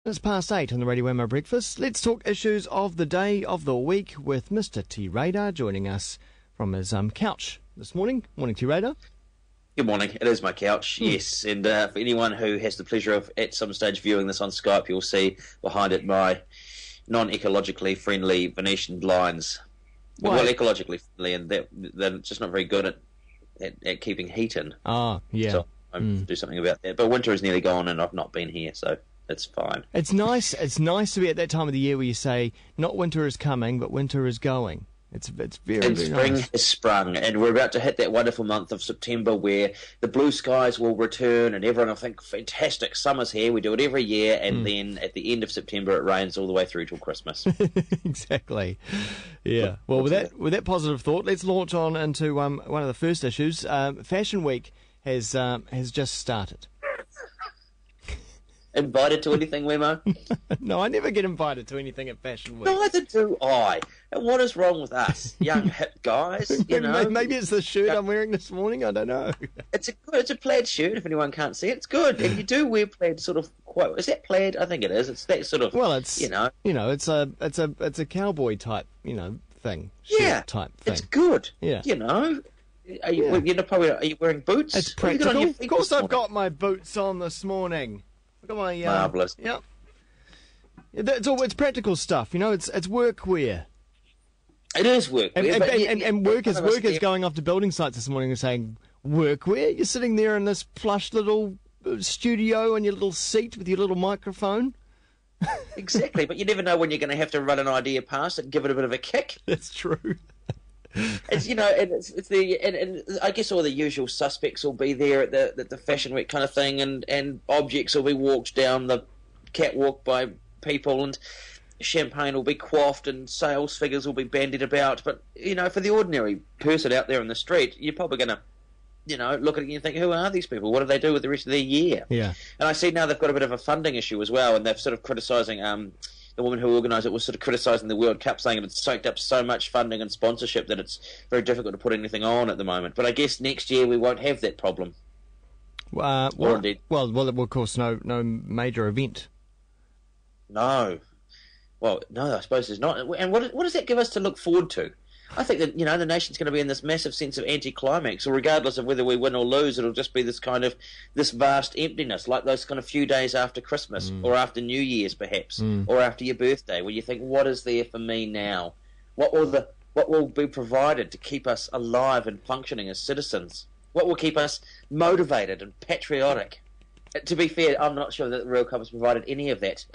It's past 8 on the Radio Wammo Breakfast. Let's talk issues of the day, of the week, with Mr. T Radar joining us from his couch this morning. Morning, T Radar. Good morning. It is my couch, yes. And for anyone who has the pleasure of at some stage viewing this on Skype, you'll see behind it my non-ecologically friendly Venetian blinds. Why? Well, ecologically friendly, and they're just not very good at keeping heat in. Oh, yeah. So I'm to do something about that. But winter is nearly gone, and I've not been here, so it's fine. It's nice to be at that time of the year where you say, not winter is coming, but winter is going. It's very, and very spring nice. has sprung, and we're about to hit that wonderful month of September where the blue skies will return, and everyone will think, fantastic, summer's here. We do it every year, and then at the end of September it rains all the way through till Christmas. Exactly. Yeah. Well, with that positive thought, let's launch on into one of the first issues. Fashion Week has just started. Invited to anything, Wammo? No, I never get invited to anything at Fashion Week. Neither do I. And what is wrong with us, young hip guys? You know, maybe it's the shirt I'm wearing this morning. I don't know. It's a plaid shirt. If anyone can't see it, it's good. And you do wear plaid, sort of. Quite, is that plaid? I think it is. It's that sort of. Well, it's it's a cowboy type thing. Shirt type thing. It's good. Yeah. Are you wearing boots? It's practical. Of course, I've got my boots on this morning. Look at my marvelous. Yep. It's practical stuff. It's workwear. It is workwear. And work is going off to building sites this morning and saying, workwear? You're sitting there in this plush little studio on your little seat with your little microphone. Exactly, but you never know when you're going to have to run an idea past it and give it a bit of a kick. That's true. It's and I guess all the usual suspects will be there at the Fashion Week kind of thing, and objects will be walked down the catwalk by people, and champagne will be quaffed, and sales figures will be bandied about. But for the ordinary person out there in the street, you're probably going to look at it and think, who are these people? What do they do with the rest of their year? Yeah. And I see now they've got a bit of a funding issue as well, and they're sort of criticising. The woman who organised it was sort of criticising the World Cup, saying it's soaked up so much funding and sponsorship that it's very difficult to put anything on at the moment. But I guess next year we won't have that problem. Well, indeed. Well, of course, no major event. No. Well, no, I suppose there's not. And what does that give us to look forward to? I think that the nation's going to be in this massive sense of anticlimax, or regardless of whether we win or lose, it'll just be this vast emptiness, like those kind of few days after Christmas, or after New Year's perhaps, or after your birthday, where you think, what is there for me now? What will be provided to keep us alive and functioning as citizens? What will keep us motivated and patriotic? To be fair, I'm not sure that the World Cup has provided any of that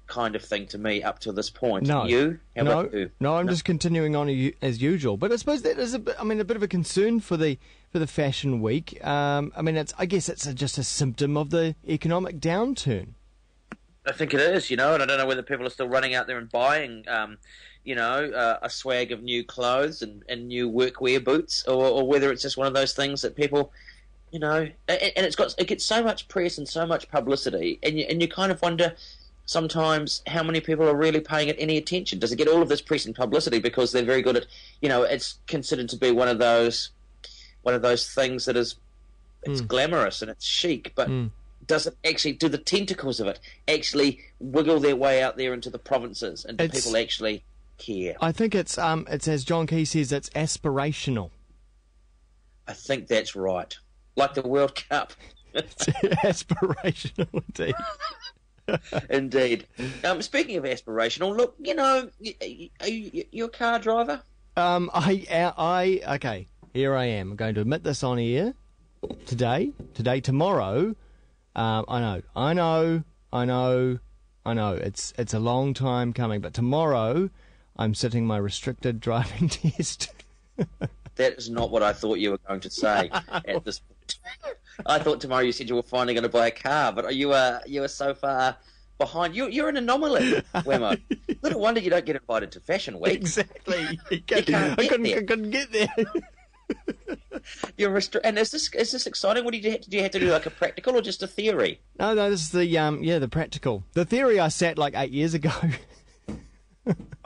kind of thing to me up to this point. No. You? How about you? No, I'm just continuing on as usual. But I suppose that is a bit of a concern for the Fashion Week. I guess it's just a symptom of the economic downturn. I think it is, and I don't know whether people are still running out there and buying, a swag of new clothes and new workwear boots, or whether it's just one of those things that people, and it gets so much press and so much publicity, and you kind of wonder sometimes how many people are really paying it any attention. Does it get all of this press and publicity because they're very good at, it's considered to be one of those things that is, it's glamorous and it's chic, but does it actually, do the tentacles of it actually wiggle their way out there into the provinces, and do people actually care? I think it's as John Key says, it's aspirational. I think that's right. Like the World Cup. It's aspirational indeed. Indeed. Speaking of aspirational, look, are you a car driver? Okay, here I am. I'm going to admit this on air today, tomorrow. I know. It's a long time coming, but tomorrow I'm sitting my restricted driving test. That is not what I thought you were going to say at this point. I thought tomorrow you said you were finally going to buy a car, but you are so far behind. You're an anomaly, Wammo. Little wonder you don't get invited to Fashion Week. Exactly. I couldn't get there. And is this exciting? What did you have to do, like a practical or just a theory? No, this is the practical. The theory I sat like 8 years ago.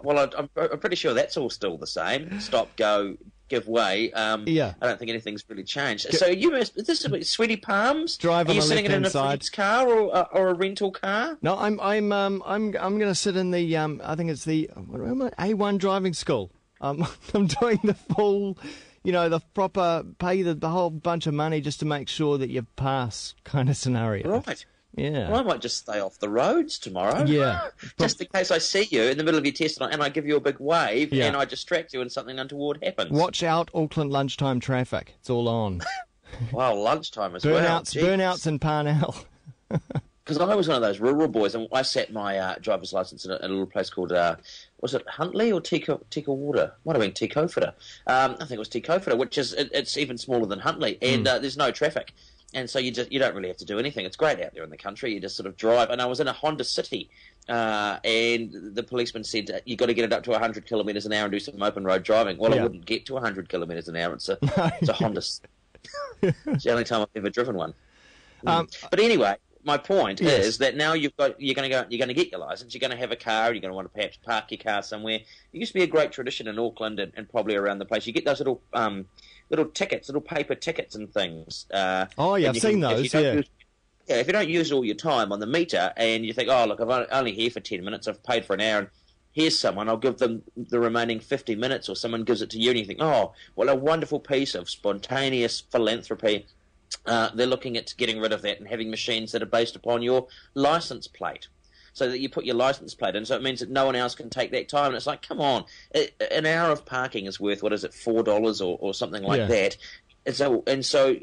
Well, I'm pretty sure that's all still the same. Stop, go, give way. Yeah. I don't think anything's really changed. So this is Sweaty Palms. Drive Are on you the sitting in a left-hand friend's car or a rental car? No, I'm going to sit in the I think it's the A1 driving school. I'm doing the full, the proper pay the whole bunch of money just to make sure that you pass kind of scenario. Right. Yeah. Well, I might just stay off the roads tomorrow. Yeah. Just in case I see you in the middle of your test and I give you a big wave and I distract you and something untoward happens. Watch out, Auckland lunchtime traffic. It's all on. Wow, lunchtime as well. Burnouts in Parnell. Because I was one of those rural boys, and I sat my driver's license in a little place called, was it Huntley or Tikawata? Might have been Tikofita. I think it was Tikofita, which is it's even smaller than Huntley, and there's no traffic. And so you don't really have to do anything. It's great out there in the country. You just sort of drive. And I was in a Honda City, and the policeman said, you've got to get it up to 100 kilometres an hour and do some open road driving. Well, I wouldn't get to 100 kilometres an hour. It's a Honda City. It's the only time I've ever driven one. But anyway, my point is that now you're going to get your license. You're going to have a car. You're going to want to perhaps park your car somewhere. It used to be a great tradition in Auckland and probably around the place. You get those little tickets, little paper tickets and things. I've seen those. If you don't use all your time on the meter and you think, oh, look, I'm only here for 10 minutes, I've paid for an hour, and here's someone, I'll give them the remaining 50 minutes, or someone gives it to you, and you think, oh, what a wonderful piece of spontaneous philanthropy. They're looking at getting rid of that and having machines that are based upon your license plate, so that you put your license plate in, so it means that no one else can take that time. And it's like, come on, an hour of parking is worth, what is it, $4 or something like that. And so,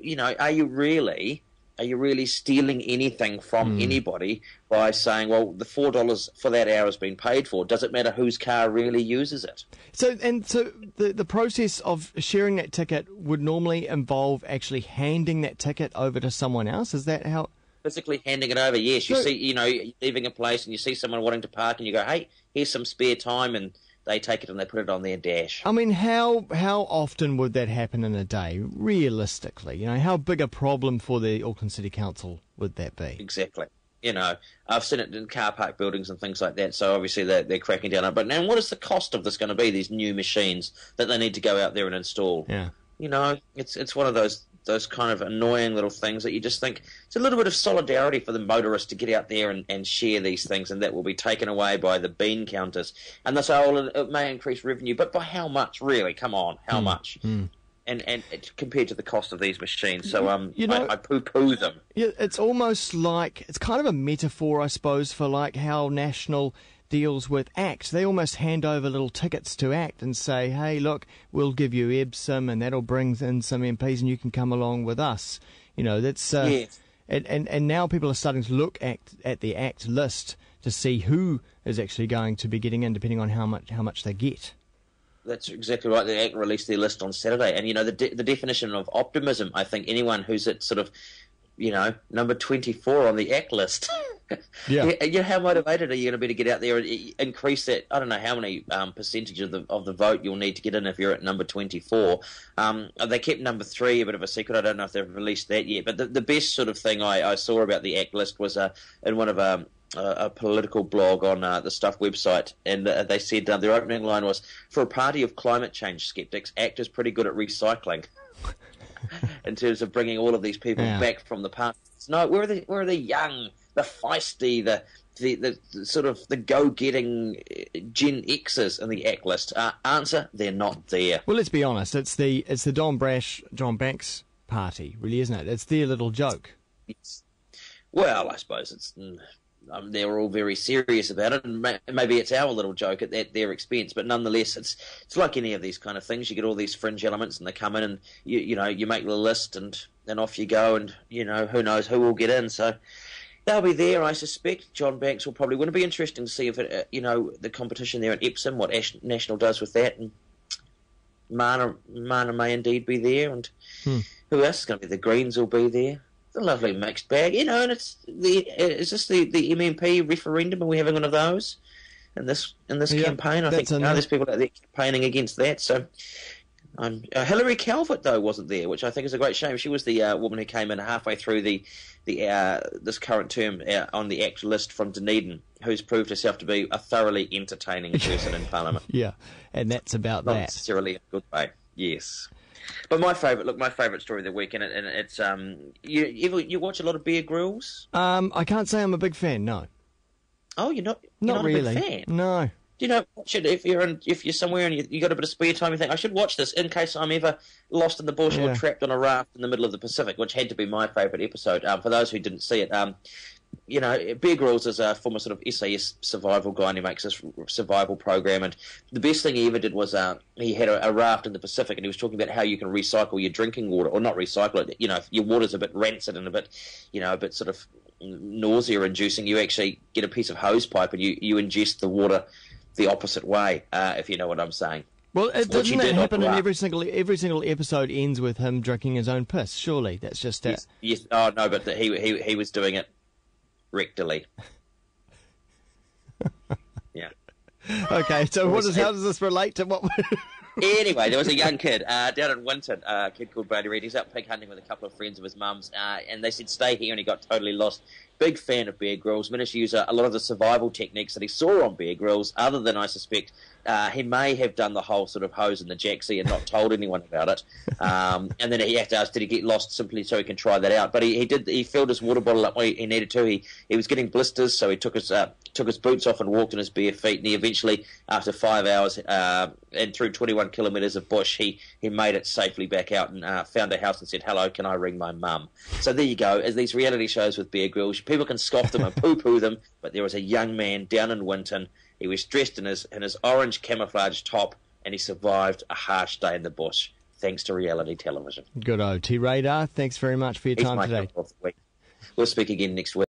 are you really stealing anything from anybody by saying, well, the $4 for that hour has been paid for? Does it matter whose car really uses it? So the process of sharing that ticket would normally involve actually handing that ticket over to someone else? Is that how... Physically handing it over, yes. You see, you're leaving a place and you see someone wanting to park and you go, hey, here's some spare time, and they take it and they put it on their dash. I mean, how often would that happen in a day, realistically? How big a problem for the Auckland City Council would that be? Exactly. I've seen it in car park buildings and things like that, so obviously they're cracking down on it. But now what is the cost of this going to be, these new machines that they need to go out there and install? Yeah. It's one of those kind of annoying little things that you just think it's a little bit of solidarity for the motorists to get out there and share these things, and that will be taken away by the bean counters. And they say, oh, it may increase revenue, but by how much, really? Come on, how much? And compared to the cost of these machines. So I poo-poo them. Yeah, it's almost like, it's kind of a metaphor, I suppose, for like how National deals with ACT. They almost hand over little tickets to ACT and say, hey, look, we'll give you Epsom and that'll bring in some MPs and you can come along with us. That's yes. And now people are starting to look at the ACT list to see who is actually going to be getting in, depending on how much they get. That's exactly right. The ACT released their list on Saturday, and the definition of optimism, I think anyone who's at sort of number 24 on the ACT list. How motivated are you going to be to get out there and increase that? I don't know how many percentage of the vote you'll need to get in if you're at number 24. They kept number 3 a bit of a secret. I don't know if they've released that yet. But the best sort of thing I saw about the ACT list was in one of a political blog on the Stuff website, and they said their opening line was, for a party of climate change skeptics, ACT is pretty good at recycling. In terms of bringing all of these people back from the past. No, where are the young, the feisty, the sort of the go-getting Gen Xers in the ACT list? Answer: they're not there. Well, let's be honest. It's the Don Brash, John Banks party, really, isn't it? It's their little joke. Yes. Well, I suppose it's. They're all very serious about it, and maybe it's our little joke at their expense. But nonetheless, it's like any of these kind of things. You get all these fringe elements, and they come in, and you make the list, and off you go, and who knows who will get in. So they'll be there, I suspect. John Banks will probably win. It'll be interesting to see if the competition there at Epsom, what National does with that, and Mana may indeed be there, and who else is going to be? The Greens will be there. It's a lovely mixed bag, and is this the MMP referendum? Are we having one of those in this campaign? I think there's people out there campaigning against that. So, Hilary Calvert though wasn't there, which I think is a great shame. She was the woman who came in halfway through this current term on the ACT list from Dunedin, who's proved herself to be a thoroughly entertaining person in Parliament. Yeah, and that's about Not that. necessarily a good way. Yes. But my favourite story of the week, and it's you watch a lot of Bear Grylls? I can't say I'm a big fan. No, Oh, you're not not really. a big fan. No. Do you know, watch it if you're somewhere and you got a bit of spare time, you think I should watch this in case I'm ever lost in the bush or trapped on a raft in the middle of the Pacific, which had to be my favourite episode. For those who didn't see it, you know, Bear Grylls is a former sort of SAS survival guy, and he makes this survival program. And the best thing he ever did was he had a raft in the Pacific, and he was talking about how you can recycle your drinking water, or not recycle it. You know, if your water's a bit rancid and a bit sort of nausea-inducing, you actually get a piece of hose pipe and you ingest the water the opposite way, if you know what I'm saying. Well, doesn't that happen in every single episode ends with him drinking his own piss? Surely that's just it. Yes. Oh no, but he was doing it rectally. Yeah. Okay, so how does this relate to what? Anyway, there was a young kid down in Winton, a kid called Brady Reid. He's out pig hunting with a couple of friends of his mum's, and they said stay here, and he got totally lost. Big fan of Bear Grylls. Managed to use a lot of the survival techniques that he saw on Bear Grylls, other than, I suspect, he may have done the whole sort of hose in the jacksie and not told anyone about it. And then he had to ask, did he get lost simply so he can try that out? But he filled his water bottle up when he needed to. He was getting blisters, so he took his boots off and walked in his bare feet, and he eventually, after 5 hours and through 21 kilometres of bush, he made it safely back out and found a house and said, hello, can I ring my mum? So there you go. As these reality shows with Bear Grylls, people can scoff them and poo-poo them, but there was a young man down in Winton. He was dressed in his orange camouflage top, and he survived a harsh day in the bush, thanks to reality television. Good old T-Radar. Thanks very much for your time today. We'll speak again next week.